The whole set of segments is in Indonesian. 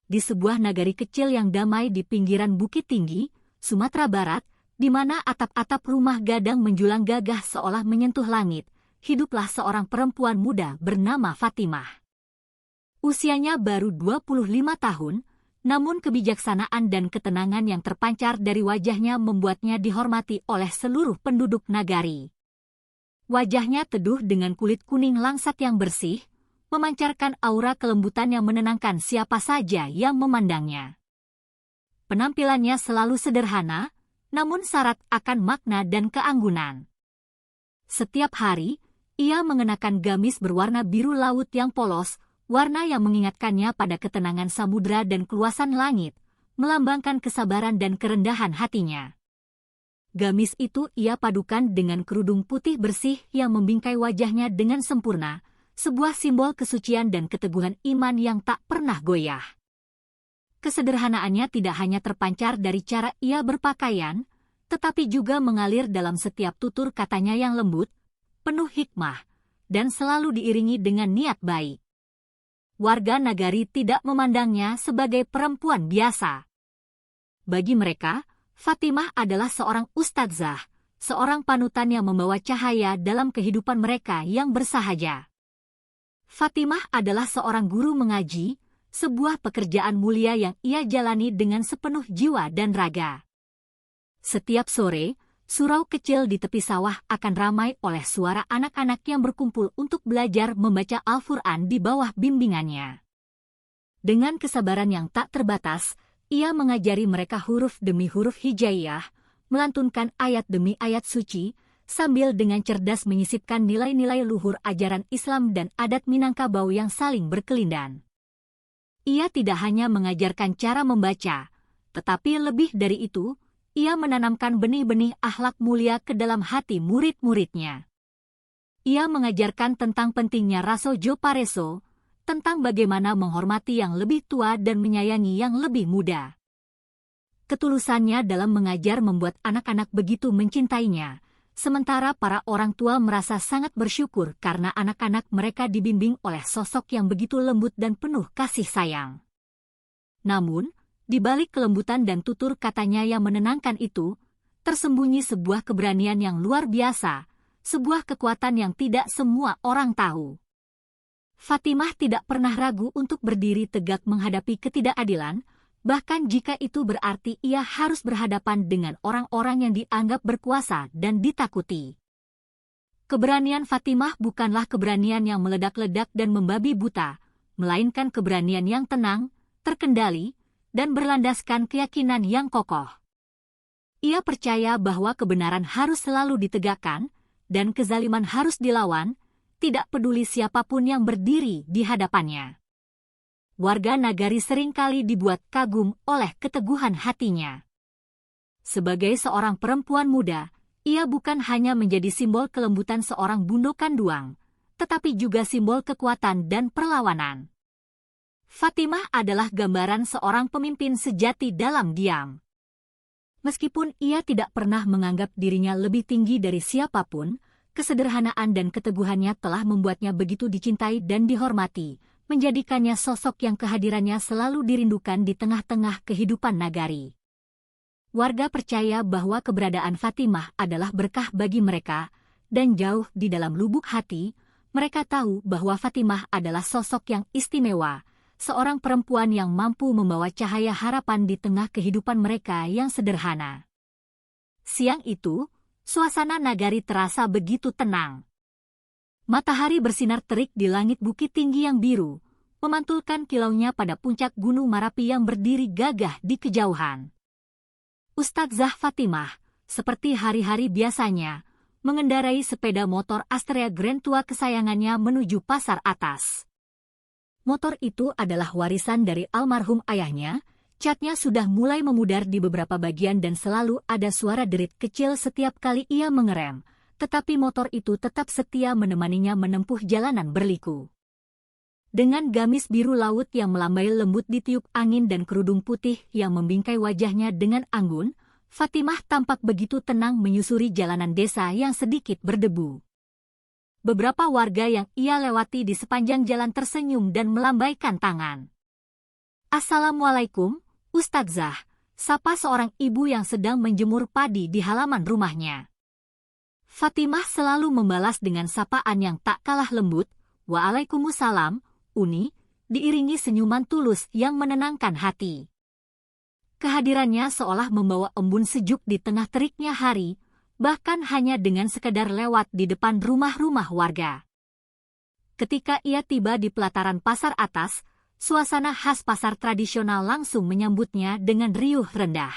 di sebuah nagari kecil yang damai di pinggiran Bukit Tinggi, Sumatera Barat, di mana atap-atap rumah gadang menjulang gagah seolah menyentuh langit, hiduplah seorang perempuan muda bernama Fatimah. Usianya baru 25 tahun, namun kebijaksanaan dan ketenangan yang terpancar dari wajahnya membuatnya dihormati oleh seluruh penduduk nagari. Wajahnya teduh dengan kulit kuning langsat yang bersih, memancarkan aura kelembutan yang menenangkan siapa saja yang memandangnya. Penampilannya selalu sederhana, namun syarat akan makna dan keanggunan. Setiap hari, ia mengenakan gamis berwarna biru laut yang polos, warna yang mengingatkannya pada ketenangan samudera dan keluasan langit, melambangkan kesabaran dan kerendahan hatinya. Gamis itu ia padukan dengan kerudung putih bersih yang membingkai wajahnya dengan sempurna, sebuah simbol kesucian dan keteguhan iman yang tak pernah goyah. Kesederhanaannya tidak hanya terpancar dari cara ia berpakaian, tetapi juga mengalir dalam setiap tutur katanya yang lembut, penuh hikmah, dan selalu diiringi dengan niat baik. Warga nagari tidak memandangnya sebagai perempuan biasa. Bagi mereka, Fatimah adalah seorang ustadzah, seorang panutan yang membawa cahaya dalam kehidupan mereka yang bersahaja. Fatimah adalah seorang guru mengaji, sebuah pekerjaan mulia yang ia jalani dengan sepenuh jiwa dan raga. Setiap sore, surau kecil di tepi sawah akan ramai oleh suara anak-anak yang berkumpul untuk belajar membaca Al-Quran di bawah bimbingannya. Dengan kesabaran yang tak terbatas, ia mengajari mereka huruf demi huruf hijaiyah, melantunkan ayat demi ayat suci, sambil dengan cerdas menyisipkan nilai-nilai luhur ajaran Islam dan adat Minangkabau yang saling berkelindan. Ia tidak hanya mengajarkan cara membaca, tetapi lebih dari itu, ia menanamkan benih-benih akhlak mulia ke dalam hati murid-muridnya. Ia mengajarkan tentang pentingnya raso jo pareso, tentang bagaimana menghormati yang lebih tua dan menyayangi yang lebih muda. Ketulusannya dalam mengajar membuat anak-anak begitu mencintainya, sementara para orang tua merasa sangat bersyukur karena anak-anak mereka dibimbing oleh sosok yang begitu lembut dan penuh kasih sayang. Namun, di balik kelembutan dan tutur katanya yang menenangkan itu, tersembunyi sebuah keberanian yang luar biasa, sebuah kekuatan yang tidak semua orang tahu. Fatimah tidak pernah ragu untuk berdiri tegak menghadapi ketidakadilan, bahkan jika itu berarti ia harus berhadapan dengan orang-orang yang dianggap berkuasa dan ditakuti. Keberanian Fatimah bukanlah keberanian yang meledak-ledak dan membabi buta, melainkan keberanian yang tenang, terkendali, dan berlandaskan keyakinan yang kokoh. Ia percaya bahwa kebenaran harus selalu ditegakkan, dan kezaliman harus dilawan, tidak peduli siapapun yang berdiri di hadapannya. Warga nagari seringkali dibuat kagum oleh keteguhan hatinya. Sebagai seorang perempuan muda, ia bukan hanya menjadi simbol kelembutan seorang Bundo Kanduang, tetapi juga simbol kekuatan dan perlawanan. Fatimah adalah gambaran seorang pemimpin sejati dalam diam. Meskipun ia tidak pernah menganggap dirinya lebih tinggi dari siapapun, kesederhanaan dan keteguhannya telah membuatnya begitu dicintai dan dihormati, menjadikannya sosok yang kehadirannya selalu dirindukan di tengah-tengah kehidupan nagari. Warga percaya bahwa keberadaan Fatimah adalah berkah bagi mereka, dan jauh di dalam lubuk hati, mereka tahu bahwa Fatimah adalah sosok yang istimewa, seorang perempuan yang mampu membawa cahaya harapan di tengah kehidupan mereka yang sederhana. Siang itu, suasana nagari terasa begitu tenang. Matahari bersinar terik di langit Bukit Tinggi yang biru, memantulkan kilaunya pada puncak Gunung Marapi yang berdiri gagah di kejauhan. Ustadzah Fatimah, seperti hari-hari biasanya, mengendarai sepeda motor Astrea Grand Tua kesayangannya menuju pasar atas. Motor itu adalah warisan dari almarhum ayahnya, catnya sudah mulai memudar di beberapa bagian dan selalu ada suara derit kecil setiap kali ia mengerem, tetapi motor itu tetap setia menemaninya menempuh jalanan berliku. Dengan gamis biru laut yang melambai lembut ditiup angin dan kerudung putih yang membingkai wajahnya dengan anggun, Fatimah tampak begitu tenang menyusuri jalanan desa yang sedikit berdebu. Beberapa warga yang ia lewati di sepanjang jalan tersenyum dan melambaikan tangan. "Assalamualaikum, Ustadzah," sapa seorang ibu yang sedang menjemur padi di halaman rumahnya. Fatimah selalu membalas dengan sapaan yang tak kalah lembut, "Waalaikumsalam, Uni," diiringi senyuman tulus yang menenangkan hati. Kehadirannya seolah membawa embun sejuk di tengah teriknya hari, bahkan hanya dengan sekadar lewat di depan rumah-rumah warga. Ketika ia tiba di pelataran pasar atas, suasana khas pasar tradisional langsung menyambutnya dengan riuh rendah.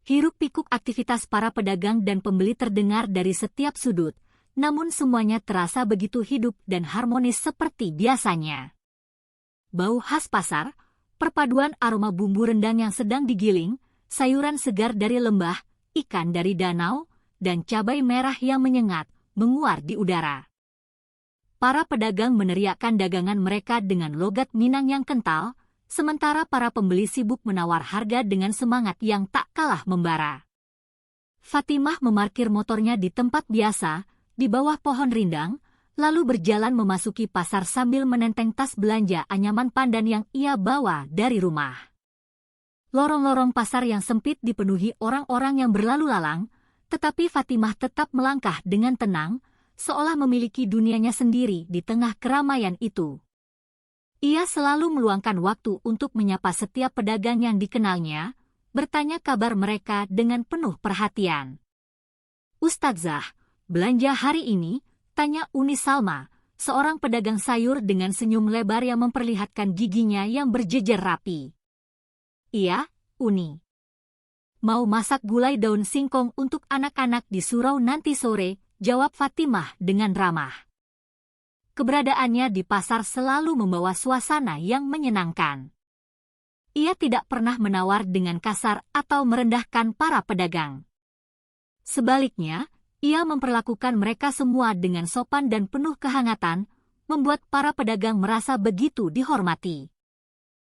Hiruk-pikuk aktivitas para pedagang dan pembeli terdengar dari setiap sudut, namun semuanya terasa begitu hidup dan harmonis seperti biasanya. Bau khas pasar, perpaduan aroma bumbu rendang yang sedang digiling, sayuran segar dari lembah, ikan dari danau, dan cabai merah yang menyengat, menguar di udara. Para pedagang meneriakkan dagangan mereka dengan logat Minang yang kental, sementara para pembeli sibuk menawar harga dengan semangat yang tak kalah membara. Fatimah memarkir motornya di tempat biasa, di bawah pohon rindang, lalu berjalan memasuki pasar sambil menenteng tas belanja anyaman pandan yang ia bawa dari rumah. Lorong-lorong pasar yang sempit dipenuhi orang-orang yang berlalu lalang, tetapi Fatimah tetap melangkah dengan tenang, seolah memiliki dunianya sendiri di tengah keramaian itu. Ia selalu meluangkan waktu untuk menyapa setiap pedagang yang dikenalnya, bertanya kabar mereka dengan penuh perhatian. "Ustadzah, belanja hari ini?" tanya Uni Salma, seorang pedagang sayur dengan senyum lebar yang memperlihatkan giginya yang berjejer rapi. "Iya, Uni. Mau masak gulai daun singkong untuk anak-anak di surau nanti sore," jawab Fatimah dengan ramah. Keberadaannya di pasar selalu membawa suasana yang menyenangkan. Ia tidak pernah menawar dengan kasar atau merendahkan para pedagang. Sebaliknya, ia memperlakukan mereka semua dengan sopan dan penuh kehangatan, membuat para pedagang merasa begitu dihormati.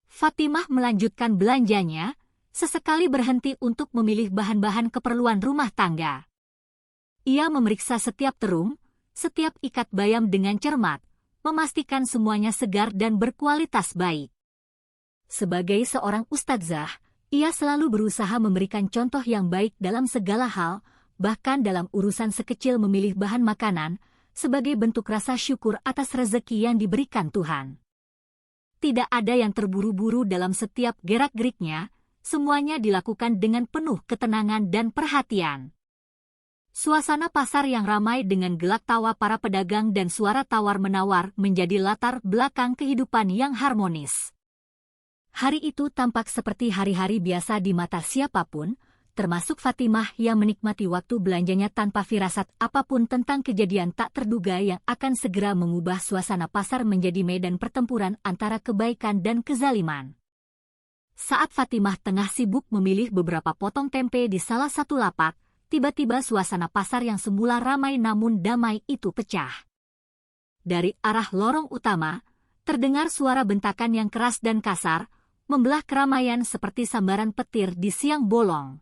Fatimah melanjutkan belanjanya, sesekali berhenti untuk memilih bahan-bahan keperluan rumah tangga. Ia memeriksa setiap terung, setiap ikat bayam dengan cermat, memastikan semuanya segar dan berkualitas baik. Sebagai seorang ustadzah, ia selalu berusaha memberikan contoh yang baik dalam segala hal, bahkan dalam urusan sekecil memilih bahan makanan, sebagai bentuk rasa syukur atas rezeki yang diberikan Tuhan. Tidak ada yang terburu-buru dalam setiap gerak-geriknya, semuanya dilakukan dengan penuh ketenangan dan perhatian. Suasana pasar yang ramai dengan gelak tawa para pedagang dan suara tawar-menawar menjadi latar belakang kehidupan yang harmonis. Hari itu tampak seperti hari-hari biasa di mata siapapun, termasuk Fatimah yang menikmati waktu belanjanya tanpa firasat apapun tentang kejadian tak terduga yang akan segera mengubah suasana pasar menjadi medan pertempuran antara kebaikan dan kezaliman. Saat Fatimah tengah sibuk memilih beberapa potong tempe di salah satu lapak, tiba-tiba suasana pasar yang semula ramai namun damai itu pecah. Dari arah lorong utama, terdengar suara bentakan yang keras dan kasar, membelah keramaian seperti sambaran petir di siang bolong.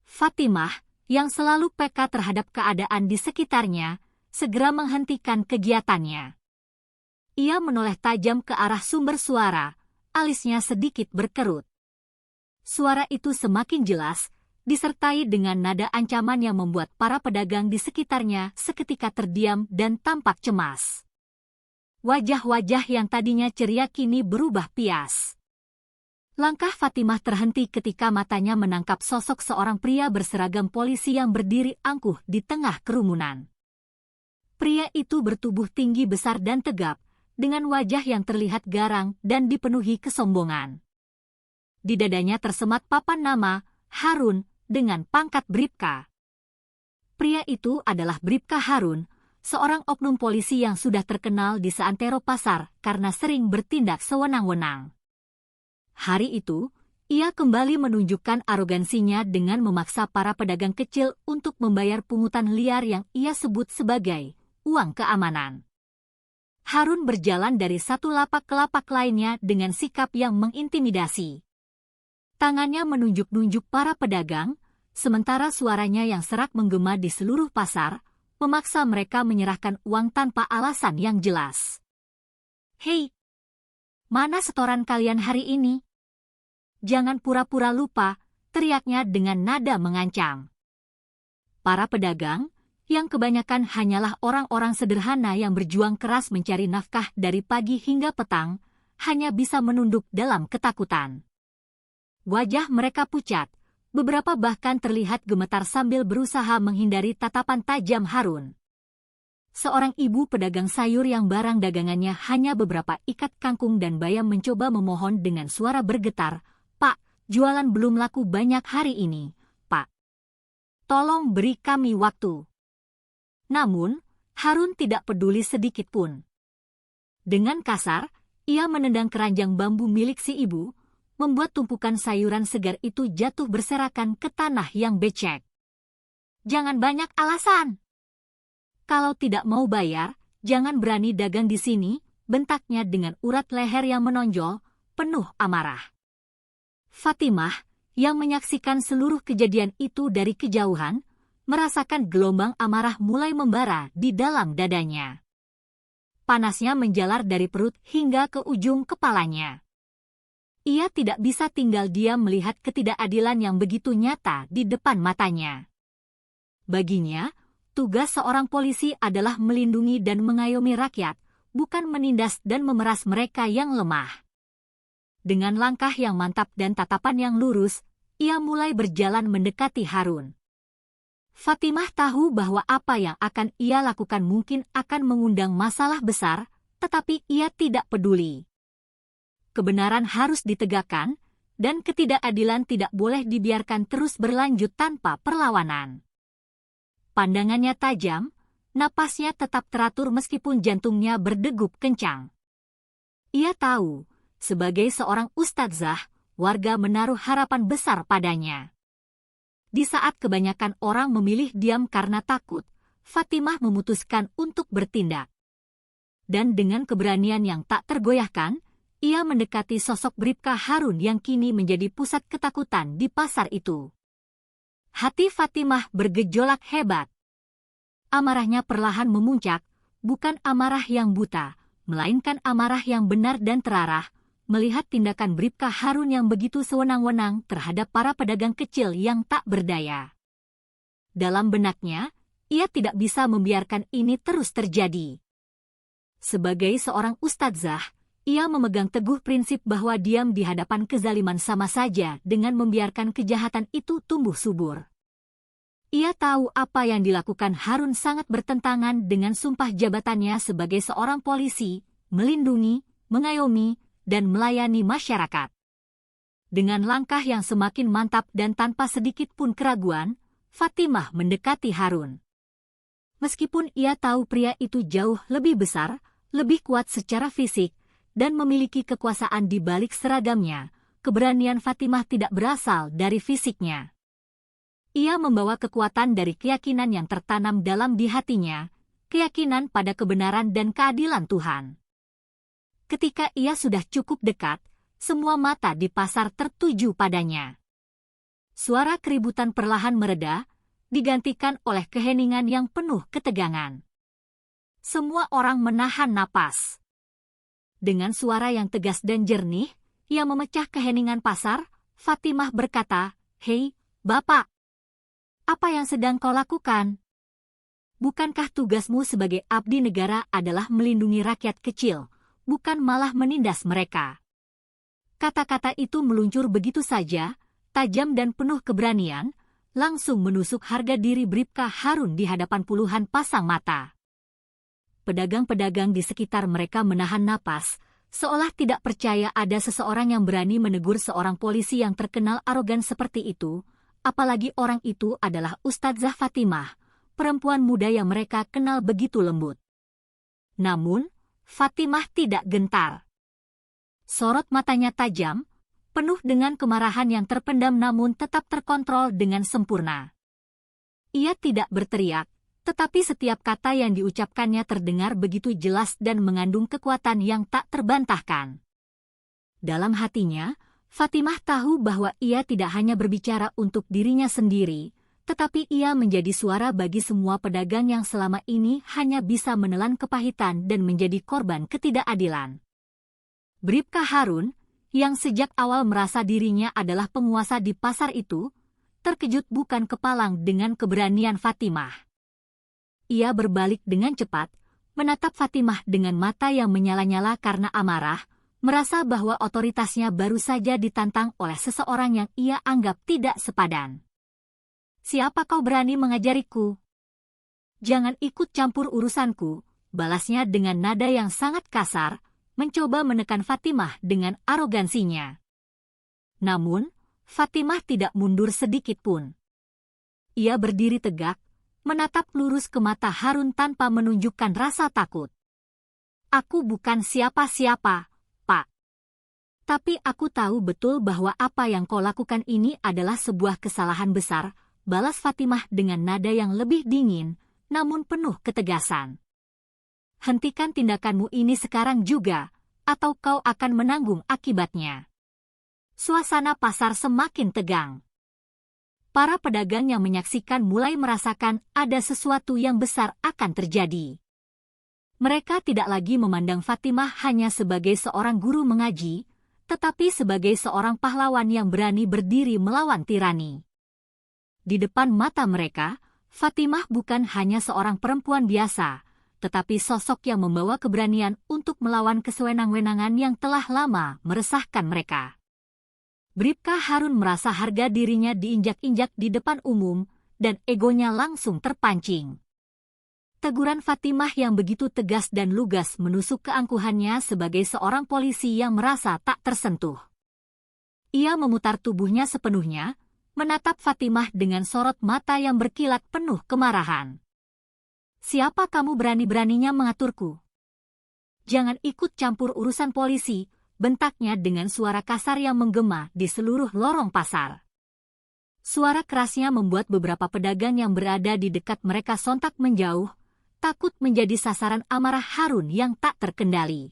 Fatimah, yang selalu peka terhadap keadaan di sekitarnya, segera menghentikan kegiatannya. Ia menoleh tajam ke arah sumber suara, alisnya sedikit berkerut. Suara itu semakin jelas, disertai dengan nada ancaman yang membuat para pedagang di sekitarnya seketika terdiam dan tampak cemas. Wajah-wajah yang tadinya ceria kini berubah pias. Langkah Fatimah terhenti ketika matanya menangkap sosok seorang pria berseragam polisi yang berdiri angkuh di tengah kerumunan. Pria itu bertubuh tinggi besar dan tegap, dengan wajah yang terlihat garang dan dipenuhi kesombongan. Di dadanya tersemat papan nama, Harun, dengan pangkat Bribka. Pria itu adalah Bribka Harun, seorang oknum polisi yang sudah terkenal di seantero pasar karena sering bertindak sewenang-wenang. Hari itu, ia kembali menunjukkan arogansinya dengan memaksa para pedagang kecil untuk membayar pungutan liar yang ia sebut sebagai uang keamanan. Harun berjalan dari satu lapak ke lapak lainnya dengan sikap yang mengintimidasi. Tangannya menunjuk-nunjuk para pedagang, sementara suaranya yang serak menggema di seluruh pasar, memaksa mereka menyerahkan uang tanpa alasan yang jelas. "Hei, "Mana setoran kalian hari ini? Jangan pura-pura lupa," teriaknya dengan nada mengancam. Para pedagang, yang kebanyakan hanyalah orang-orang sederhana yang berjuang keras mencari nafkah dari pagi hingga petang, hanya bisa menunduk dalam ketakutan. Wajah mereka pucat, beberapa bahkan terlihat gemetar sambil berusaha menghindari tatapan tajam Harun. Seorang ibu pedagang sayur yang barang dagangannya hanya beberapa ikat kangkung dan bayam mencoba memohon dengan suara bergetar, "Pak, jualan belum laku banyak hari ini, Pak. Tolong beri kami waktu." Namun, Harun tidak peduli sedikit pun. Dengan kasar, ia menendang keranjang bambu milik si ibu, membuat tumpukan sayuran segar itu jatuh berserakan ke tanah yang becek. "Jangan banyak alasan. Kalau tidak mau bayar, jangan berani dagang di sini," bentaknya dengan urat leher yang menonjol, penuh amarah. Fatimah, yang menyaksikan seluruh kejadian itu dari kejauhan, merasakan gelombang amarah mulai membara di dalam dadanya. Panasnya menjalar dari perut hingga ke ujung kepalanya. Ia tidak bisa tinggal diam melihat ketidakadilan yang begitu nyata di depan matanya. Baginya, tugas seorang polisi adalah melindungi dan mengayomi rakyat, bukan menindas dan memeras mereka yang lemah. Dengan langkah yang mantap dan tatapan yang lurus, ia mulai berjalan mendekati Harun. Fatimah tahu bahwa apa yang akan ia lakukan mungkin akan mengundang masalah besar, tetapi ia tidak peduli. Kebenaran harus ditegakkan, dan ketidakadilan tidak boleh dibiarkan terus berlanjut tanpa perlawanan. Pandangannya tajam, napasnya tetap teratur meskipun jantungnya berdegup kencang. Ia tahu, sebagai seorang ustadzah, warga menaruh harapan besar padanya. Di saat kebanyakan orang memilih diam karena takut, Fatimah memutuskan untuk bertindak. Dan dengan keberanian yang tak tergoyahkan, ia mendekati sosok Bribka Harun yang kini menjadi pusat ketakutan di pasar itu. Hati Fatimah bergejolak hebat. Amarahnya perlahan memuncak, bukan amarah yang buta, melainkan amarah yang benar dan terarah, melihat tindakan Bribka Harun yang begitu sewenang-wenang terhadap para pedagang kecil yang tak berdaya. Dalam benaknya, ia tidak bisa membiarkan ini terus terjadi. Sebagai seorang ustadzah, ia memegang teguh prinsip bahwa diam di hadapan kezaliman sama saja dengan membiarkan kejahatan itu tumbuh subur. Ia tahu apa yang dilakukan Harun sangat bertentangan dengan sumpah jabatannya sebagai seorang polisi, melindungi, mengayomi, dan melayani masyarakat. Dengan langkah yang semakin mantap dan tanpa sedikit pun keraguan, Fatimah mendekati Harun. Meskipun ia tahu pria itu jauh lebih besar, lebih kuat secara fisik, dan memiliki kekuasaan di balik seragamnya, keberanian Fatimah tidak berasal dari fisiknya. Ia membawa kekuatan dari keyakinan yang tertanam dalam di hatinya, keyakinan pada kebenaran dan keadilan Tuhan. Ketika ia sudah cukup dekat, semua mata di pasar tertuju padanya. Suara keributan perlahan mereda, digantikan oleh keheningan yang penuh ketegangan. Semua orang menahan napas. Dengan suara yang tegas dan jernih, ia memecah keheningan pasar. Fatimah berkata, "Hei, Bapak, apa yang sedang kau lakukan? Bukankah tugasmu sebagai abdi negara adalah melindungi rakyat kecil, bukan malah menindas mereka?" Kata-kata itu meluncur begitu saja, tajam dan penuh keberanian, langsung menusuk harga diri Bribka Harun di hadapan puluhan pasang mata. Pedagang-pedagang di sekitar mereka menahan napas, seolah tidak percaya ada seseorang yang berani menegur seorang polisi yang terkenal arogan seperti itu, apalagi orang itu adalah Ustadzah Fatimah, perempuan muda yang mereka kenal begitu lembut. Namun, Fatimah tidak gentar. Sorot matanya tajam, penuh dengan kemarahan yang terpendam namun tetap terkontrol dengan sempurna. Ia tidak berteriak, tetapi setiap kata yang diucapkannya terdengar begitu jelas dan mengandung kekuatan yang tak terbantahkan. Dalam hatinya, Fatimah tahu bahwa ia tidak hanya berbicara untuk dirinya sendiri, tetapi ia menjadi suara bagi semua pedagang yang selama ini hanya bisa menelan kepahitan dan menjadi korban ketidakadilan. Bribka Harun, yang sejak awal merasa dirinya adalah penguasa di pasar itu, terkejut bukan kepalang dengan keberanian Fatimah. Ia berbalik dengan cepat, menatap Fatimah dengan mata yang menyala-nyala karena amarah, merasa bahwa otoritasnya baru saja ditantang oleh seseorang yang ia anggap tidak sepadan. "Siapa kau berani mengajariku? Jangan ikut campur urusanku," balasnya dengan nada yang sangat kasar, mencoba menekan Fatimah dengan arogansinya. Namun, Fatimah tidak mundur sedikit pun. Ia berdiri tegak, menatap lurus ke mata Harun tanpa menunjukkan rasa takut. "Aku bukan siapa-siapa, Pak. Tapi aku tahu betul bahwa apa yang kau lakukan ini adalah sebuah kesalahan besar," balas Fatimah dengan nada yang lebih dingin, namun penuh ketegasan. "Hentikan tindakanmu ini sekarang juga, atau kau akan menanggung akibatnya." Suasana pasar semakin tegang. Para pedagang yang menyaksikan mulai merasakan ada sesuatu yang besar akan terjadi. Mereka tidak lagi memandang Fatimah hanya sebagai seorang guru mengaji, tetapi sebagai seorang pahlawan yang berani berdiri melawan tirani. Di depan mata mereka, Fatimah bukan hanya seorang perempuan biasa, tetapi sosok yang membawa keberanian untuk melawan kesewenang-wenangan yang telah lama meresahkan mereka. Bribka Harun merasa harga dirinya diinjak-injak di depan umum, dan egonya langsung terpancing. Teguran Fatimah yang begitu tegas dan lugas menusuk keangkuhannya sebagai seorang polisi yang merasa tak tersentuh. Ia memutar tubuhnya sepenuhnya, menatap Fatimah dengan sorot mata yang berkilat penuh kemarahan. "Siapa kamu berani-beraninya mengaturku? Jangan ikut campur urusan polisi," bentaknya dengan suara kasar yang menggema di seluruh lorong pasar. Suara kerasnya membuat beberapa pedagang yang berada di dekat mereka sontak menjauh, takut menjadi sasaran amarah Harun yang tak terkendali.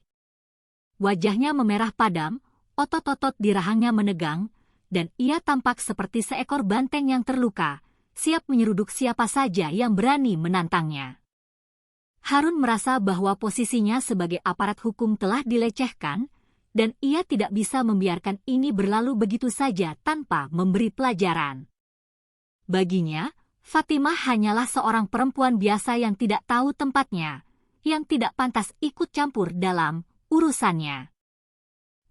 Wajahnya memerah padam, otot-otot di rahangnya menegang, dan ia tampak seperti seekor banteng yang terluka, siap menyeruduk siapa saja yang berani menantangnya. Harun merasa bahwa posisinya sebagai aparat hukum telah dilecehkan, dan ia tidak bisa membiarkan ini berlalu begitu saja tanpa memberi pelajaran. Baginya, Fatimah hanyalah seorang perempuan biasa yang tidak tahu tempatnya, yang tidak pantas ikut campur dalam urusannya.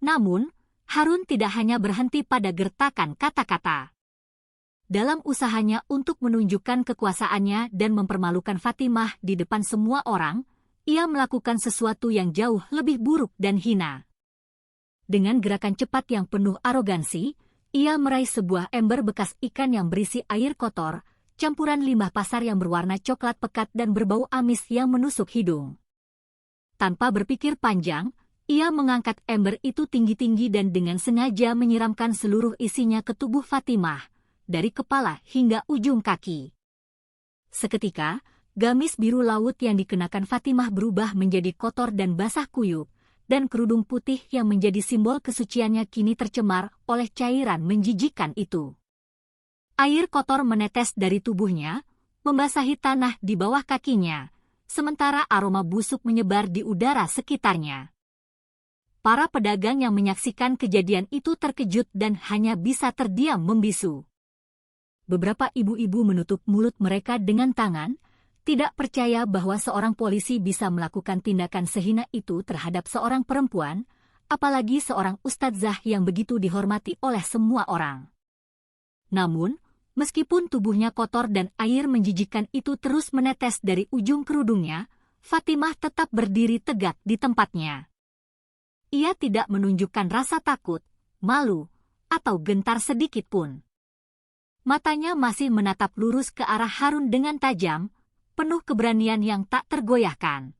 Namun, Harun tidak hanya berhenti pada gertakan kata-kata. Dalam usahanya untuk menunjukkan kekuasaannya dan mempermalukan Fatimah di depan semua orang, ia melakukan sesuatu yang jauh lebih buruk dan hina. Dengan gerakan cepat yang penuh arogansi, ia meraih sebuah ember bekas ikan yang berisi air kotor, campuran limbah pasar yang berwarna coklat pekat dan berbau amis yang menusuk hidung. Tanpa berpikir panjang, ia mengangkat ember itu tinggi-tinggi dan dengan sengaja menyiramkan seluruh isinya ke tubuh Fatimah, dari kepala hingga ujung kaki. Seketika, gamis biru laut yang dikenakan Fatimah berubah menjadi kotor dan basah kuyup, dan kerudung putih yang menjadi simbol kesuciannya kini tercemar oleh cairan menjijikan itu. Air kotor menetes dari tubuhnya, membasahi tanah di bawah kakinya, sementara aroma busuk menyebar di udara sekitarnya. Para pedagang yang menyaksikan kejadian itu terkejut dan hanya bisa terdiam membisu. Beberapa ibu-ibu menutup mulut mereka dengan tangan, tidak percaya bahwa seorang polisi bisa melakukan tindakan sehina itu terhadap seorang perempuan, apalagi seorang ustadzah yang begitu dihormati oleh semua orang. Namun, meskipun tubuhnya kotor dan air menjijikkan itu terus menetes dari ujung kerudungnya, Fatimah tetap berdiri tegak di tempatnya. Ia tidak menunjukkan rasa takut, malu, atau gentar sedikit pun. Matanya masih menatap lurus ke arah Harun dengan tajam, penuh keberanian yang tak tergoyahkan.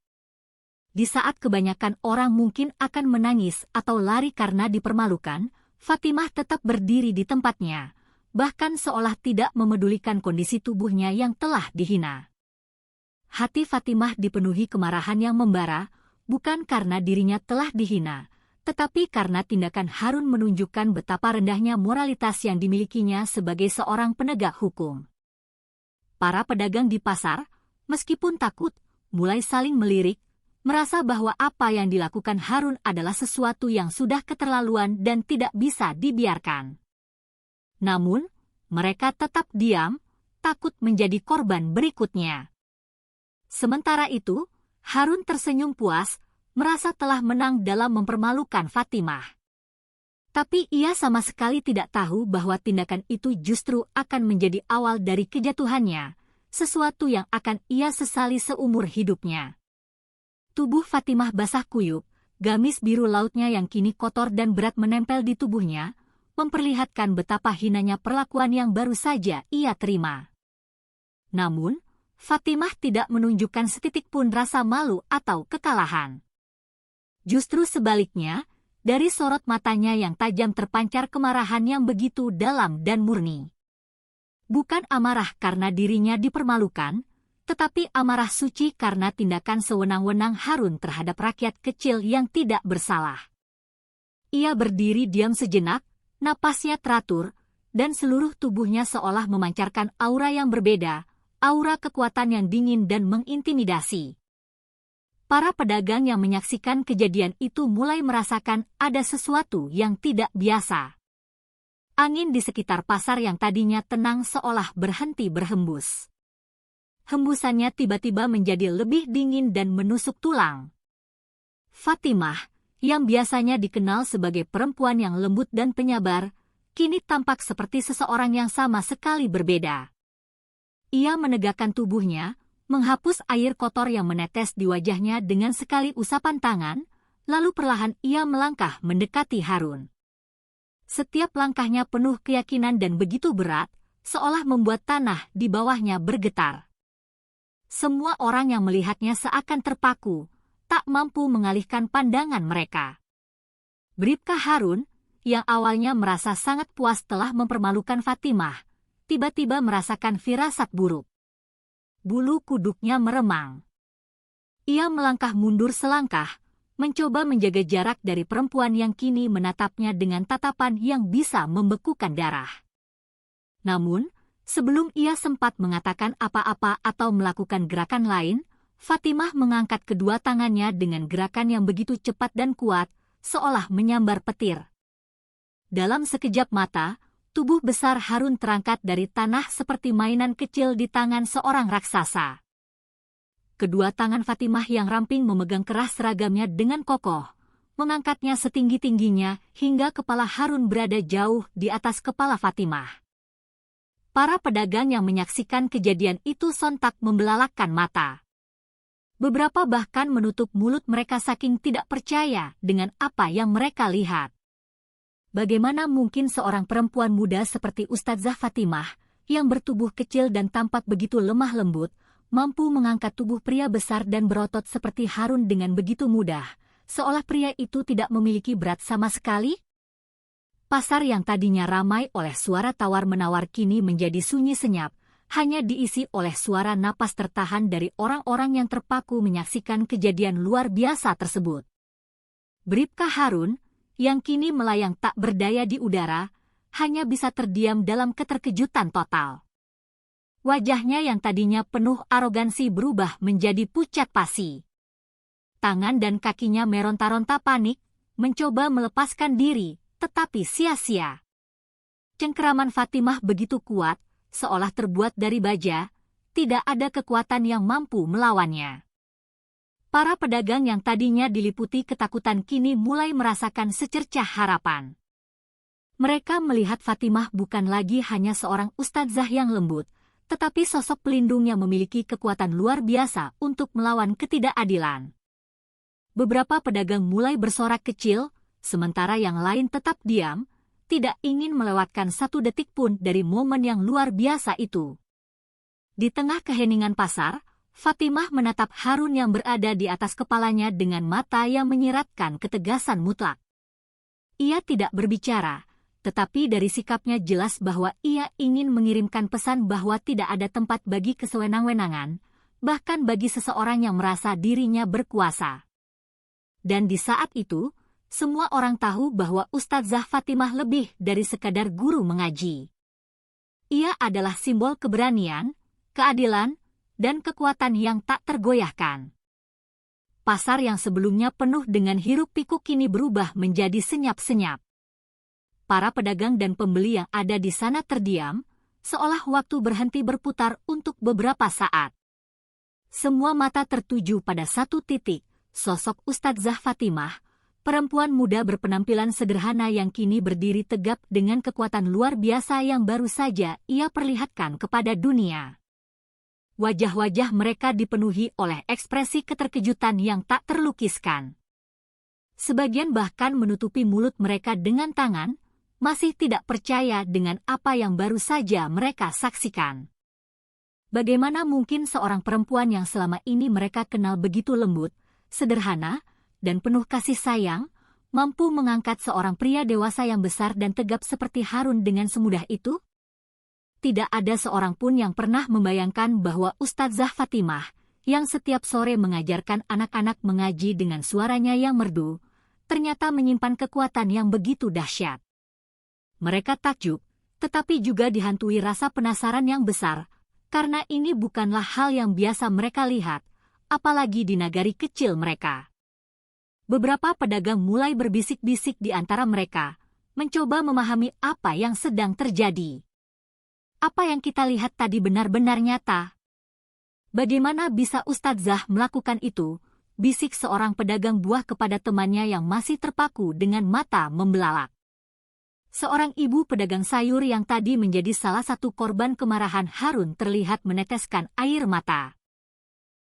Di saat kebanyakan orang mungkin akan menangis atau lari karena dipermalukan, Fatimah tetap berdiri di tempatnya, bahkan seolah tidak memedulikan kondisi tubuhnya yang telah dihina. Hati Fatimah dipenuhi kemarahan yang membara, bukan karena dirinya telah dihina, tetapi karena tindakan Harun menunjukkan betapa rendahnya moralitas yang dimilikinya sebagai seorang penegak hukum. Para pedagang di pasar, meskipun takut, mulai saling melirik, merasa bahwa apa yang dilakukan Harun adalah sesuatu yang sudah keterlaluan dan tidak bisa dibiarkan. Namun, mereka tetap diam, takut menjadi korban berikutnya. Sementara itu, Harun tersenyum puas, merasa telah menang dalam mempermalukan Fatimah. Tapi ia sama sekali tidak tahu bahwa tindakan itu justru akan menjadi awal dari kejatuhannya, sesuatu yang akan ia sesali seumur hidupnya. Tubuh Fatimah basah kuyup, gamis biru lautnya yang kini kotor dan berat menempel di tubuhnya, memperlihatkan betapa hinanya perlakuan yang baru saja ia terima. Namun, Fatimah tidak menunjukkan setitik pun rasa malu atau kekalahan. Justru sebaliknya, dari sorot matanya yang tajam terpancar kemarahan yang begitu dalam dan murni. Bukan amarah karena dirinya dipermalukan, tetapi amarah suci karena tindakan sewenang-wenang Harun terhadap rakyat kecil yang tidak bersalah. Ia berdiri diam sejenak, napasnya teratur, dan seluruh tubuhnya seolah memancarkan aura yang berbeda, aura kekuatan yang dingin dan mengintimidasi. Para pedagang yang menyaksikan kejadian itu mulai merasakan ada sesuatu yang tidak biasa. Angin di sekitar pasar yang tadinya tenang seolah berhenti berhembus. Hembusannya tiba-tiba menjadi lebih dingin dan menusuk tulang. Fatimah, yang biasanya dikenal sebagai perempuan yang lembut dan penyabar, kini tampak seperti seseorang yang sama sekali berbeda. Ia menegakkan tubuhnya, menghapus air kotor yang menetes di wajahnya dengan sekali usapan tangan, lalu perlahan ia melangkah mendekati Harun. Setiap langkahnya penuh keyakinan dan begitu berat, seolah membuat tanah di bawahnya bergetar. Semua orang yang melihatnya seakan terpaku, tak mampu mengalihkan pandangan mereka. Bribka Harun, yang awalnya merasa sangat puas telah mempermalukan Fatimah, tiba-tiba merasakan firasat buruk. Bulu kuduknya meremang. Ia melangkah mundur selangkah, mencoba menjaga jarak dari perempuan yang kini menatapnya dengan tatapan yang bisa membekukan darah. Namun, sebelum ia sempat mengatakan apa-apa atau melakukan gerakan lain, Fatimah mengangkat kedua tangannya dengan gerakan yang begitu cepat dan kuat, seolah menyambar petir. Dalam sekejap mata, tubuh besar Harun terangkat dari tanah seperti mainan kecil di tangan seorang raksasa. Kedua tangan Fatimah yang ramping memegang keras seragamnya dengan kokoh, mengangkatnya setinggi-tingginya hingga kepala Harun berada jauh di atas kepala Fatimah. Para pedagang yang menyaksikan kejadian itu sontak membelalakkan mata. Beberapa bahkan menutup mulut mereka saking tidak percaya dengan apa yang mereka lihat. Bagaimana mungkin seorang perempuan muda seperti Ustadzah Fatimah, yang bertubuh kecil dan tampak begitu lemah lembut, mampu mengangkat tubuh pria besar dan berotot seperti Harun dengan begitu mudah, seolah pria itu tidak memiliki berat sama sekali? Pasar yang tadinya ramai oleh suara tawar-menawar kini menjadi sunyi senyap, hanya diisi oleh suara napas tertahan dari orang-orang yang terpaku menyaksikan kejadian luar biasa tersebut. Bribka Harun, yang kini melayang tak berdaya di udara, hanya bisa terdiam dalam keterkejutan total. Wajahnya yang tadinya penuh arogansi berubah menjadi pucat pasi. Tangan dan kakinya meronta-ronta panik, mencoba melepaskan diri, tetapi sia-sia. Cengkeraman Fatimah begitu kuat, seolah terbuat dari baja, tidak ada kekuatan yang mampu melawannya. Para pedagang yang tadinya diliputi ketakutan kini mulai merasakan secercah harapan. Mereka melihat Fatimah bukan lagi hanya seorang ustadzah yang lembut, tetapi sosok pelindung yang memiliki kekuatan luar biasa untuk melawan ketidakadilan. Beberapa pedagang mulai bersorak kecil, sementara yang lain tetap diam, tidak ingin melewatkan satu detik pun dari momen yang luar biasa itu. Di tengah keheningan pasar, Fatimah menatap Harun yang berada di atas kepalanya dengan mata yang menyiratkan ketegasan mutlak. Ia tidak berbicara, tetapi dari sikapnya jelas bahwa ia ingin mengirimkan pesan bahwa tidak ada tempat bagi kesewenang-wenangan, bahkan bagi seseorang yang merasa dirinya berkuasa. Dan di saat itu, semua orang tahu bahwa Ustadzah Fatimah lebih dari sekadar guru mengaji. Ia adalah simbol keberanian, keadilan, dan kekuatan yang tak tergoyahkan. Pasar yang sebelumnya penuh dengan hiruk-pikuk kini berubah menjadi senyap-senyap. Para pedagang dan pembeli yang ada di sana terdiam, seolah waktu berhenti berputar untuk beberapa saat. Semua mata tertuju pada satu titik, sosok Ustadzah Fatimah, perempuan muda berpenampilan sederhana yang kini berdiri tegap dengan kekuatan luar biasa yang baru saja ia perlihatkan kepada dunia. Wajah-wajah mereka dipenuhi oleh ekspresi keterkejutan yang tak terlukiskan. Sebagian bahkan menutupi mulut mereka dengan tangan, masih tidak percaya dengan apa yang baru saja mereka saksikan. Bagaimana mungkin seorang perempuan yang selama ini mereka kenal begitu lembut, sederhana, dan penuh kasih sayang, mampu mengangkat seorang pria dewasa yang besar dan tegap seperti Harun dengan semudah itu? Tidak ada seorang pun yang pernah membayangkan bahwa Ustadzah Fatimah, yang setiap sore mengajarkan anak-anak mengaji dengan suaranya yang merdu, ternyata menyimpan kekuatan yang begitu dahsyat. Mereka takjub, tetapi juga dihantui rasa penasaran yang besar, karena ini bukanlah hal yang biasa mereka lihat, apalagi di nagari kecil mereka. Beberapa pedagang mulai berbisik-bisik di antara mereka, mencoba memahami apa yang sedang terjadi. Apa yang kita lihat tadi benar-benar nyata. Bagaimana bisa Ustadzah melakukan itu? Bisik seorang pedagang buah kepada temannya yang masih terpaku dengan mata membelalak. Seorang ibu pedagang sayur yang tadi menjadi salah satu korban kemarahan Harun terlihat meneteskan air mata.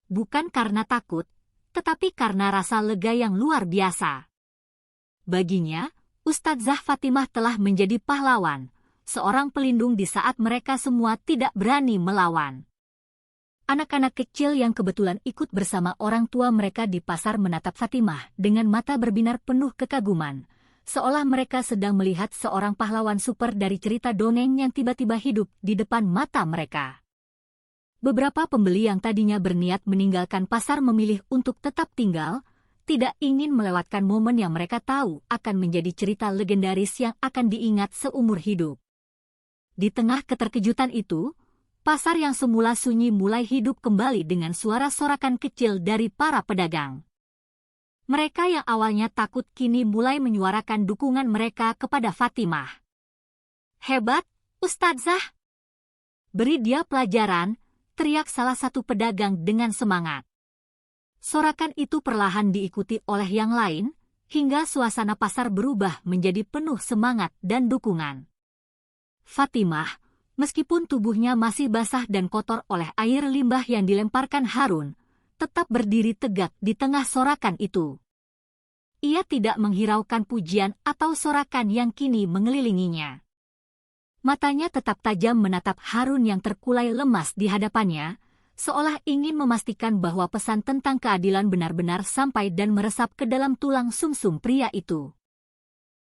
Bukan karena takut, tetapi karena rasa lega yang luar biasa. Baginya, Ustadzah Fatimah telah menjadi pahlawan, seorang pelindung di saat mereka semua tidak berani melawan. Anak-anak kecil yang kebetulan ikut bersama orang tua mereka di pasar menatap Fatimah dengan mata berbinar penuh kekaguman, seolah mereka sedang melihat seorang pahlawan super dari cerita dongeng yang tiba-tiba hidup di depan mata mereka. Beberapa pembeli yang tadinya berniat meninggalkan pasar memilih untuk tetap tinggal, tidak ingin melewatkan momen yang mereka tahu akan menjadi cerita legendaris yang akan diingat seumur hidup. Di tengah keterkejutan itu, pasar yang semula sunyi mulai hidup kembali dengan suara sorakan kecil dari para pedagang. Mereka yang awalnya takut kini mulai menyuarakan dukungan mereka kepada Fatimah. "Hebat, Ustadzah! Beri dia pelajaran!" teriak salah satu pedagang dengan semangat. Sorakan itu perlahan diikuti oleh yang lain, hingga suasana pasar berubah menjadi penuh semangat dan dukungan. Fatimah, meskipun tubuhnya masih basah dan kotor oleh air limbah yang dilemparkan Harun, tetap berdiri tegak di tengah sorakan itu. Ia tidak menghiraukan pujian atau sorakan yang kini mengelilinginya. Matanya tetap tajam menatap Harun yang terkulai lemas di hadapannya, seolah ingin memastikan bahwa pesan tentang keadilan benar-benar sampai dan meresap ke dalam tulang sumsum pria itu.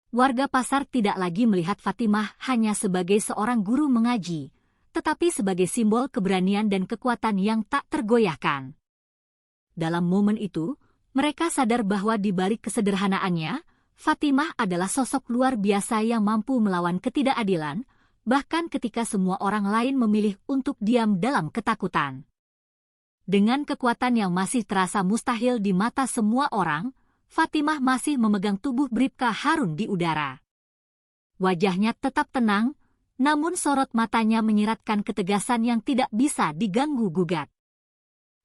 Warga pasar tidak lagi melihat Fatimah hanya sebagai seorang guru mengaji, tetapi sebagai simbol keberanian dan kekuatan yang tak tergoyahkan. Dalam momen itu, mereka sadar bahwa di balik kesederhanaannya, Fatimah adalah sosok luar biasa yang mampu melawan ketidakadilan, bahkan ketika semua orang lain memilih untuk diam dalam ketakutan. Dengan kekuatan yang masih terasa mustahil di mata semua orang, Fatimah masih memegang tubuh Bribka Harun di udara. Wajahnya tetap tenang, namun sorot matanya menyiratkan ketegasan yang tidak bisa diganggu-gugat.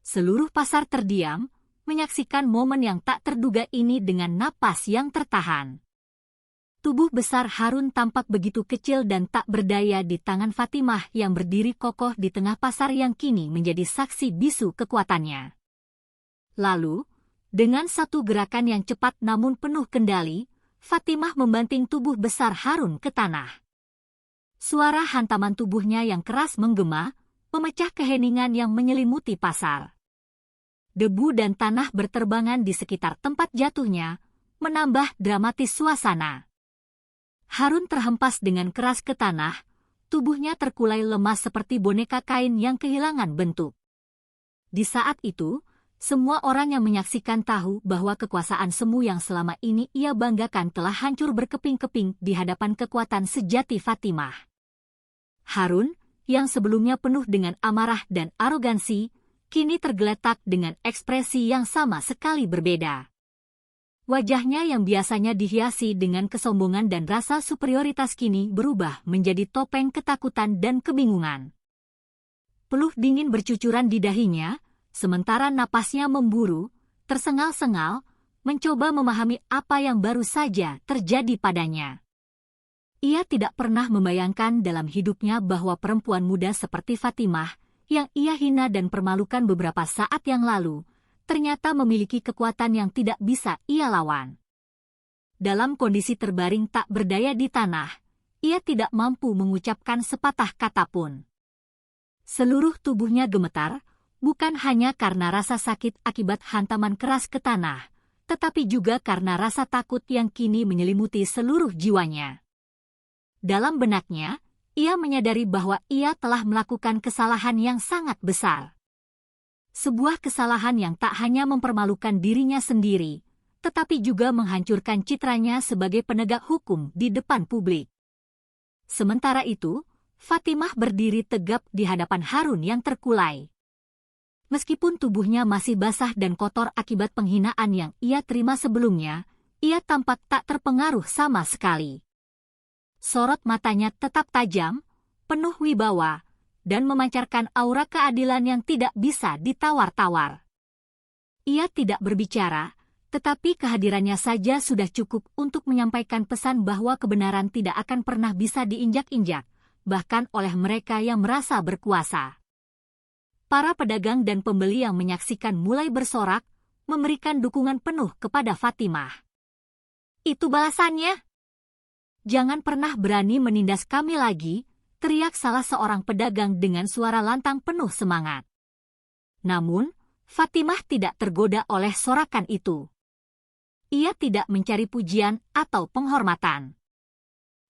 Seluruh pasar terdiam, menyaksikan momen yang tak terduga ini dengan napas yang tertahan. Tubuh besar Harun tampak begitu kecil dan tak berdaya di tangan Fatimah yang berdiri kokoh di tengah pasar yang kini menjadi saksi bisu kekuatannya. Lalu, dengan satu gerakan yang cepat namun penuh kendali, Fatimah membanting tubuh besar Harun ke tanah. Suara hantaman tubuhnya yang keras menggema, memecah keheningan yang menyelimuti pasar. Debu dan tanah berterbangan di sekitar tempat jatuhnya, menambah dramatis suasana. Harun terhempas dengan keras ke tanah, tubuhnya terkulai lemas seperti boneka kain yang kehilangan bentuk. Di saat itu, semua orang yang menyaksikan tahu bahwa kekuasaan semu yang selama ini ia banggakan telah hancur berkeping-keping di hadapan kekuatan sejati Fatimah. Harun, yang sebelumnya penuh dengan amarah dan arogansi, kini tergeletak dengan ekspresi yang sama sekali berbeda. Wajahnya yang biasanya dihiasi dengan kesombongan dan rasa superioritas kini berubah menjadi topeng ketakutan dan kebingungan. Peluh dingin bercucuran di dahinya, sementara napasnya memburu, tersengal-sengal, mencoba memahami apa yang baru saja terjadi padanya. Ia tidak pernah membayangkan dalam hidupnya bahwa perempuan muda seperti Fatimah, yang ia hina dan permalukan beberapa saat yang lalu, ternyata memiliki kekuatan yang tidak bisa ia lawan. Dalam kondisi terbaring tak berdaya di tanah, ia tidak mampu mengucapkan sepatah kata pun. Seluruh tubuhnya gemetar, bukan hanya karena rasa sakit akibat hantaman keras ke tanah, tetapi juga karena rasa takut yang kini menyelimuti seluruh jiwanya. Dalam benaknya, ia menyadari bahwa ia telah melakukan kesalahan yang sangat besar. Sebuah kesalahan yang tak hanya mempermalukan dirinya sendiri, tetapi juga menghancurkan citranya sebagai penegak hukum di depan publik. Sementara itu, Fatimah berdiri tegap di hadapan Harun yang terkulai. Meskipun tubuhnya masih basah dan kotor akibat penghinaan yang ia terima sebelumnya, ia tampak tak terpengaruh sama sekali. Sorot matanya tetap tajam, penuh wibawa, dan memancarkan aura keadilan yang tidak bisa ditawar-tawar. Ia tidak berbicara, tetapi kehadirannya saja sudah cukup untuk menyampaikan pesan bahwa kebenaran tidak akan pernah bisa diinjak-injak, bahkan oleh mereka yang merasa berkuasa. Para pedagang dan pembeli yang menyaksikan mulai bersorak, memberikan dukungan penuh kepada Fatimah. "Itu balasannya? Jangan pernah berani menindas kami lagi," teriak salah seorang pedagang dengan suara lantang penuh semangat. Namun, Fatimah tidak tergoda oleh sorakan itu. Ia tidak mencari pujian atau penghormatan.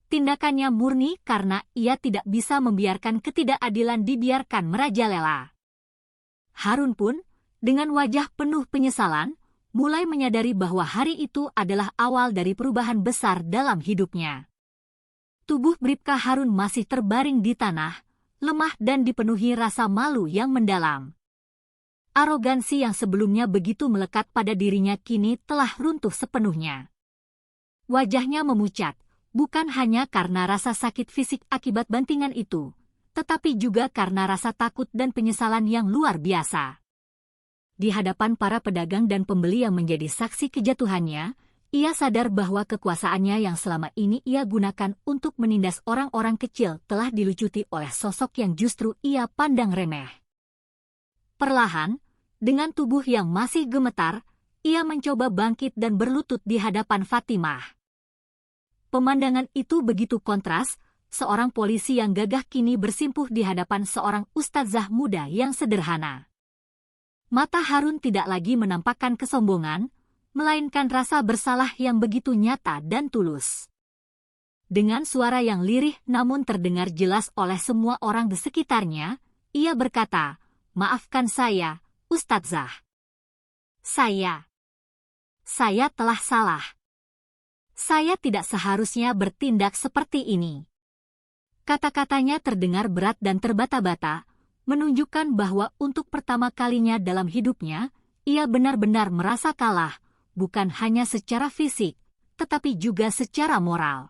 Tindakannya murni karena ia tidak bisa membiarkan ketidakadilan dibiarkan merajalela. Harun pun, dengan wajah penuh penyesalan, mulai menyadari bahwa hari itu adalah awal dari perubahan besar dalam hidupnya. Tubuh Bribka Harun masih terbaring di tanah, lemah dan dipenuhi rasa malu yang mendalam. Arogansi yang sebelumnya begitu melekat pada dirinya kini telah runtuh sepenuhnya. Wajahnya memucat, bukan hanya karena rasa sakit fisik akibat bantingan itu, tetapi juga karena rasa takut dan penyesalan yang luar biasa. Di hadapan para pedagang dan pembeli yang menjadi saksi kejatuhannya, ia sadar bahwa kekuasaannya yang selama ini ia gunakan untuk menindas orang-orang kecil telah dilucuti oleh sosok yang justru ia pandang remeh. Perlahan, dengan tubuh yang masih gemetar, ia mencoba bangkit dan berlutut di hadapan Fatimah. Pemandangan itu begitu kontras, seorang polisi yang gagah kini bersimpuh di hadapan seorang ustadzah muda yang sederhana. Mata Harun tidak lagi menampakkan kesombongan, melainkan rasa bersalah yang begitu nyata dan tulus. Dengan suara yang lirih namun terdengar jelas oleh semua orang di sekitarnya, ia berkata, "Maafkan saya, Ustadzah. Saya telah salah. Saya tidak seharusnya bertindak seperti ini." Kata-katanya terdengar berat dan terbata-bata, menunjukkan bahwa untuk pertama kalinya dalam hidupnya, ia benar-benar merasa kalah, bukan hanya secara fisik, tetapi juga secara moral.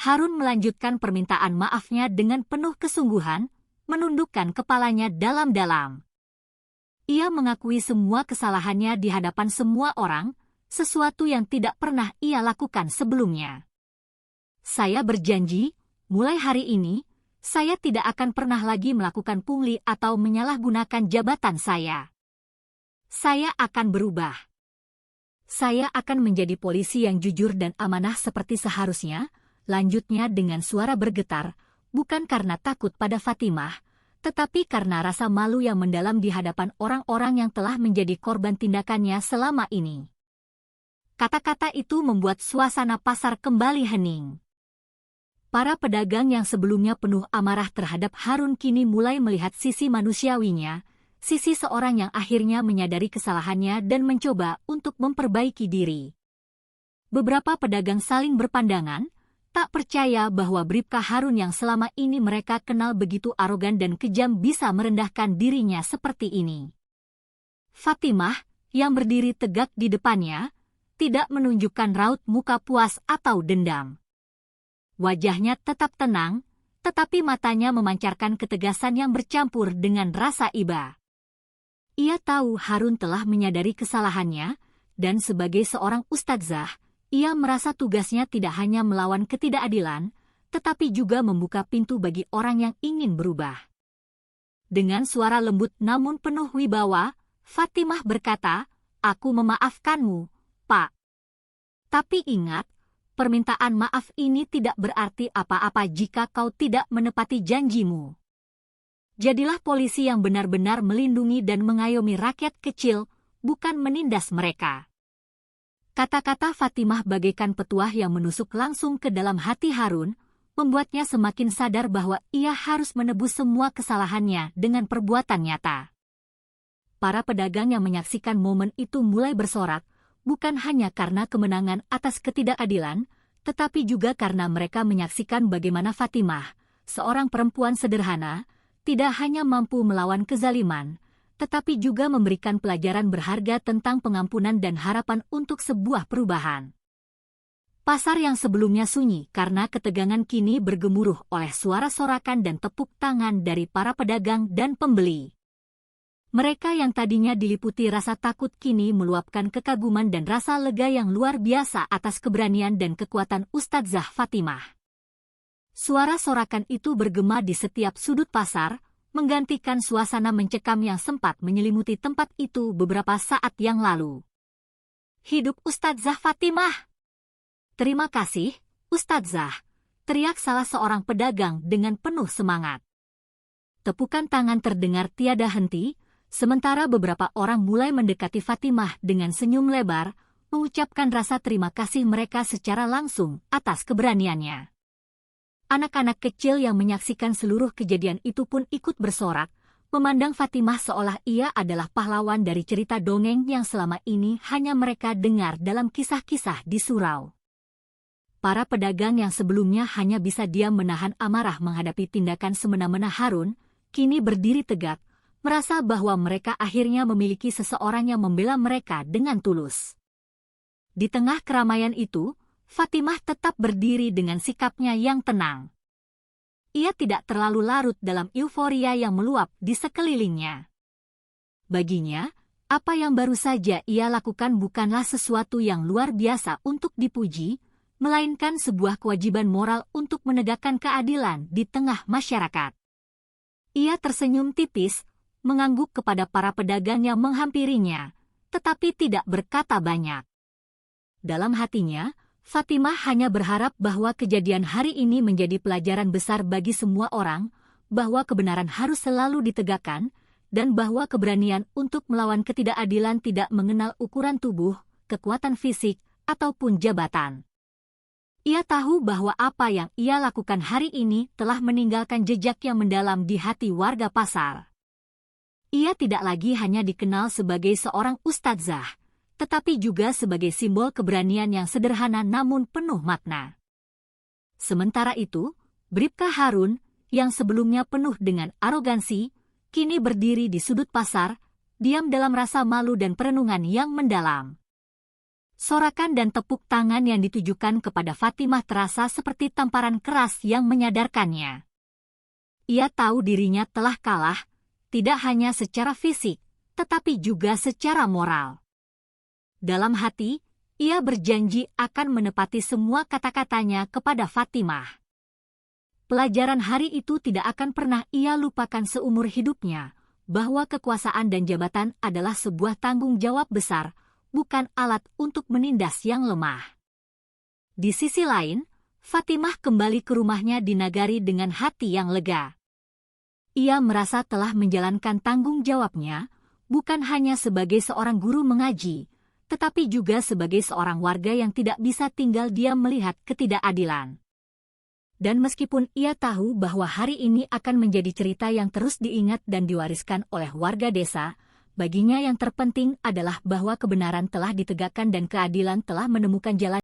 Harun melanjutkan permintaan maafnya dengan penuh kesungguhan, menundukkan kepalanya dalam-dalam. Ia mengakui semua kesalahannya di hadapan semua orang, sesuatu yang tidak pernah ia lakukan sebelumnya. "Saya berjanji, mulai hari ini, saya tidak akan pernah lagi melakukan pungli atau menyalahgunakan jabatan saya. Saya akan berubah. Saya akan menjadi polisi yang jujur dan amanah seperti seharusnya," lanjutnya dengan suara bergetar, bukan karena takut pada Fatimah, tetapi karena rasa malu yang mendalam di hadapan orang-orang yang telah menjadi korban tindakannya selama ini. Kata-kata itu membuat suasana pasar kembali hening. Para pedagang yang sebelumnya penuh amarah terhadap Harun kini mulai melihat sisi manusiawinya, sisi seorang yang akhirnya menyadari kesalahannya dan mencoba untuk memperbaiki diri. Beberapa pedagang saling berpandangan, tak percaya bahwa Bribka Harun yang selama ini mereka kenal begitu arogan dan kejam bisa merendahkan dirinya seperti ini. Fatimah, yang berdiri tegak di depannya, tidak menunjukkan raut muka puas atau dendam. Wajahnya tetap tenang, tetapi matanya memancarkan ketegasan yang bercampur dengan rasa iba. Ia tahu Harun telah menyadari kesalahannya, dan sebagai seorang ustadzah, ia merasa tugasnya tidak hanya melawan ketidakadilan, tetapi juga membuka pintu bagi orang yang ingin berubah. Dengan suara lembut namun penuh wibawa, Fatimah berkata, "Aku memaafkanmu, Pak. Tapi ingat, permintaan maaf ini tidak berarti apa-apa jika kau tidak menepati janjimu. Jadilah polisi yang benar-benar melindungi dan mengayomi rakyat kecil, bukan menindas mereka." Kata-kata Fatimah bagaikan petuah yang menusuk langsung ke dalam hati Harun, membuatnya semakin sadar bahwa ia harus menebus semua kesalahannya dengan perbuatan nyata. Para pedagang yang menyaksikan momen itu mulai bersorak, bukan hanya karena kemenangan atas ketidakadilan, tetapi juga karena mereka menyaksikan bagaimana Fatimah, seorang perempuan sederhana, tidak hanya mampu melawan kezaliman, tetapi juga memberikan pelajaran berharga tentang pengampunan dan harapan untuk sebuah perubahan. Pasar yang sebelumnya sunyi karena ketegangan kini bergemuruh oleh suara sorakan dan tepuk tangan dari para pedagang dan pembeli. Mereka yang tadinya diliputi rasa takut kini meluapkan kekaguman dan rasa lega yang luar biasa atas keberanian dan kekuatan Ustadzah Fatimah. Suara sorakan itu bergema di setiap sudut pasar, menggantikan suasana mencekam yang sempat menyelimuti tempat itu beberapa saat yang lalu. "Hidup Ustadzah Fatimah!" "Terima kasih, Ustadzah," teriak salah seorang pedagang dengan penuh semangat. Tepukan tangan terdengar tiada henti, sementara beberapa orang mulai mendekati Fatimah dengan senyum lebar, mengucapkan rasa terima kasih mereka secara langsung atas keberaniannya. Anak-anak kecil yang menyaksikan seluruh kejadian itu pun ikut bersorak, memandang Fatimah seolah ia adalah pahlawan dari cerita dongeng yang selama ini hanya mereka dengar dalam kisah-kisah di surau. Para pedagang yang sebelumnya hanya bisa diam menahan amarah menghadapi tindakan semena-mena Harun, kini berdiri tegak, merasa bahwa mereka akhirnya memiliki seseorang yang membela mereka dengan tulus. Di tengah keramaian itu, Fatimah tetap berdiri dengan sikapnya yang tenang. Ia tidak terlalu larut dalam euforia yang meluap di sekelilingnya. Baginya, apa yang baru saja ia lakukan bukanlah sesuatu yang luar biasa untuk dipuji, melainkan sebuah kewajiban moral untuk menegakkan keadilan di tengah masyarakat. Ia tersenyum tipis, mengangguk kepada para pedagang yang menghampirinya, tetapi tidak berkata banyak. Dalam hatinya, Fatimah hanya berharap bahwa kejadian hari ini menjadi pelajaran besar bagi semua orang, bahwa kebenaran harus selalu ditegakkan, dan bahwa keberanian untuk melawan ketidakadilan tidak mengenal ukuran tubuh, kekuatan fisik, ataupun jabatan. Ia tahu bahwa apa yang ia lakukan hari ini telah meninggalkan jejak yang mendalam di hati warga pasar. Ia tidak lagi hanya dikenal sebagai seorang ustadzah, tetapi juga sebagai simbol keberanian yang sederhana namun penuh makna. Sementara itu, Bribka Harun, yang sebelumnya penuh dengan arogansi, kini berdiri di sudut pasar, diam dalam rasa malu dan perenungan yang mendalam. Sorakan dan tepuk tangan yang ditujukan kepada Fatimah terasa seperti tamparan keras yang menyadarkannya. Ia tahu dirinya telah kalah, tidak hanya secara fisik, tetapi juga secara moral. Dalam hati, ia berjanji akan menepati semua kata-katanya kepada Fatimah. Pelajaran hari itu tidak akan pernah ia lupakan seumur hidupnya, bahwa kekuasaan dan jabatan adalah sebuah tanggung jawab besar, bukan alat untuk menindas yang lemah. Di sisi lain, Fatimah kembali ke rumahnya di nagari dengan hati yang lega. Ia merasa telah menjalankan tanggung jawabnya, bukan hanya sebagai seorang guru mengaji, tetapi juga sebagai seorang warga yang tidak bisa tinggal diam melihat ketidakadilan. Dan meskipun ia tahu bahwa hari ini akan menjadi cerita yang terus diingat dan diwariskan oleh warga desa, baginya yang terpenting adalah bahwa kebenaran telah ditegakkan dan keadilan telah menemukan jalan